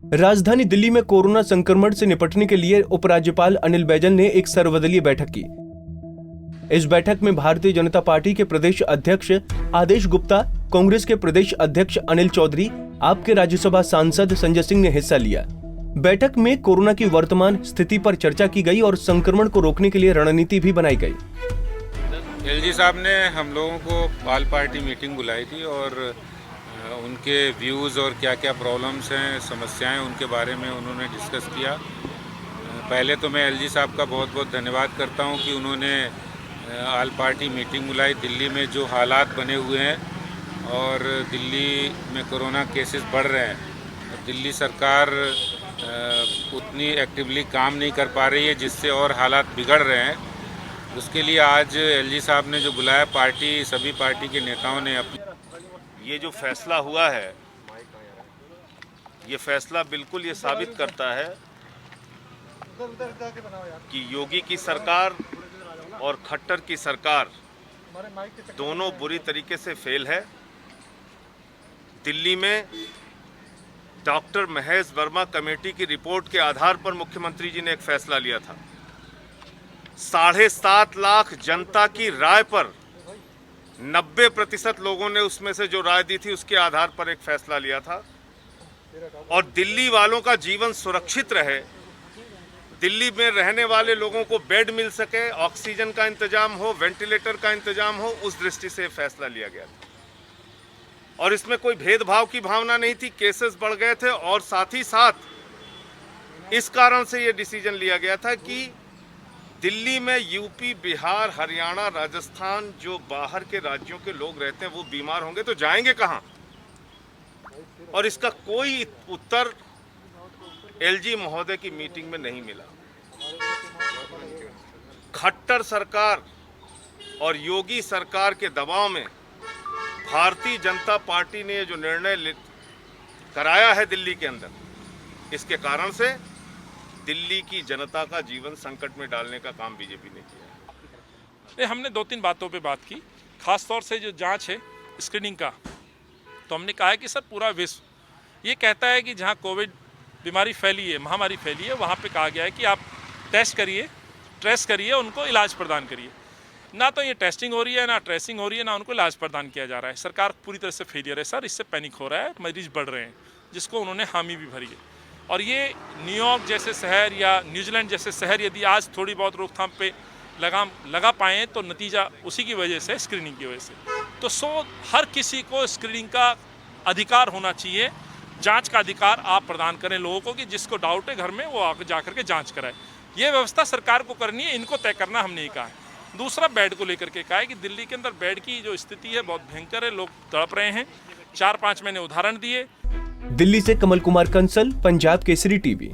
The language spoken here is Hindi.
राजधानी दिल्ली में कोरोना संक्रमण से निपटने के लिए उपराज्यपाल अनिल बैजल ने एक सर्वदलीय बैठक की। इस बैठक में भारतीय जनता पार्टी के प्रदेश अध्यक्ष आदेश गुप्ता, कांग्रेस के प्रदेश अध्यक्ष अनिल चौधरी, आप के राज्यसभा सांसद संजय सिंह ने हिस्सा लिया। बैठक में कोरोना की वर्तमान स्थिति पर चर्चा की गई और संक्रमण को रोकने के लिए रणनीति भी बनाई गई। एलजी साहब ने हम लोगों को ऑल पार्टी मीटिंग बुलाई थी और उनके व्यूज़ और क्या क्या प्रॉब्लम्स हैं, समस्याएं, उनके बारे में उन्होंने डिस्कस किया। पहले तो मैं एलजी साहब का बहुत बहुत धन्यवाद करता हूं कि उन्होंने ऑल पार्टी मीटिंग बुलाई। दिल्ली में जो हालात बने हुए हैं और दिल्ली में कोरोना केसेस बढ़ रहे हैं, दिल्ली सरकार उतनी एक्टिवली काम नहीं कर पा रही है, जिससे और हालात बिगड़ रहे हैं। उसके लिए आज एलजी साहब ने जो बुलाया, सभी पार्टी के नेताओं ने ये जो फैसला हुआ है, ये फैसला बिल्कुल ये साबित करता है कि योगी की सरकार और खट्टर की सरकार दोनों बुरी तरीके से फेल है। दिल्ली में डॉक्टर महेश वर्मा कमेटी की रिपोर्ट के आधार पर मुख्यमंत्री जी ने एक फैसला लिया था। 7.5 लाख जनता की राय पर 90% लोगों ने उसमें से जो राय दी थी उसके आधार पर एक फैसला लिया था और दिल्ली वालों का जीवन सुरक्षित रहे, दिल्ली में रहने वाले लोगों को बेड मिल सके, ऑक्सीजन का इंतजाम हो, वेंटिलेटर का इंतजाम हो, उस दृष्टि से फैसला लिया गया था। और इसमें कोई भेदभाव की भावना नहीं थी। केसेस बढ़ गए थे और साथ ही साथ इस कारण से ये डिसीजन लिया गया था कि दिल्ली में यूपी, बिहार, हरियाणा, राजस्थान, जो बाहर के राज्यों के लोग रहते हैं, वो बीमार होंगे तो जाएंगे कहां? और इसका कोई उत्तर एलजी महोदय की मीटिंग में नहीं मिला। खट्टर सरकार और योगी सरकार के दबाव में भारतीय जनता पार्टी ने जो निर्णय कराया है दिल्ली के अंदर, इसके कारण से दिल्ली की जनता का जीवन संकट में डालने का काम बीजेपी ने किया है। हमने 2-3 बातों पे बात की, खास तौर से जो जांच है स्क्रीनिंग का, तो हमने कहा है कि सर पूरा विश्व ये कहता है कि जहां कोविड बीमारी फैली है, महामारी फैली है, वहां पे कहा गया है कि आप टेस्ट करिए, ट्रेस करिए, उनको इलाज प्रदान करिए। ना तो ये टेस्टिंग हो रही है, ना ट्रेसिंग हो रही है, ना उनको इलाज प्रदान किया जा रहा है। सरकार पूरी तरह से फेलियर है सर, इससे पैनिक हो रहा है, मरीज बढ़ रहे हैं, जिसको उन्होंने हामी भी भरी है। और ये न्यूयॉर्क जैसे शहर या न्यूजीलैंड जैसे शहर यदि आज थोड़ी बहुत रोकथाम पे लगा पाएँ तो नतीजा उसी की वजह से, स्क्रीनिंग की वजह से। तो हर किसी को स्क्रीनिंग का अधिकार होना चाहिए, जांच का अधिकार आप प्रदान करें लोगों को कि जिसको डाउट है घर में वो आकर जाकर के जांच कराए। ये व्यवस्था सरकार को करनी है, इनको तय करना हमने ही कहा है। दूसरा, बेड को लेकर के कहा है कि दिल्ली के अंदर बेड की जो स्थिति है बहुत भयंकर है, लोग तड़प रहे हैं। 4-5 मैंने उदाहरण दिए। दिल्ली से कमल कुमार कंसल, पंजाब केसरी टीवी।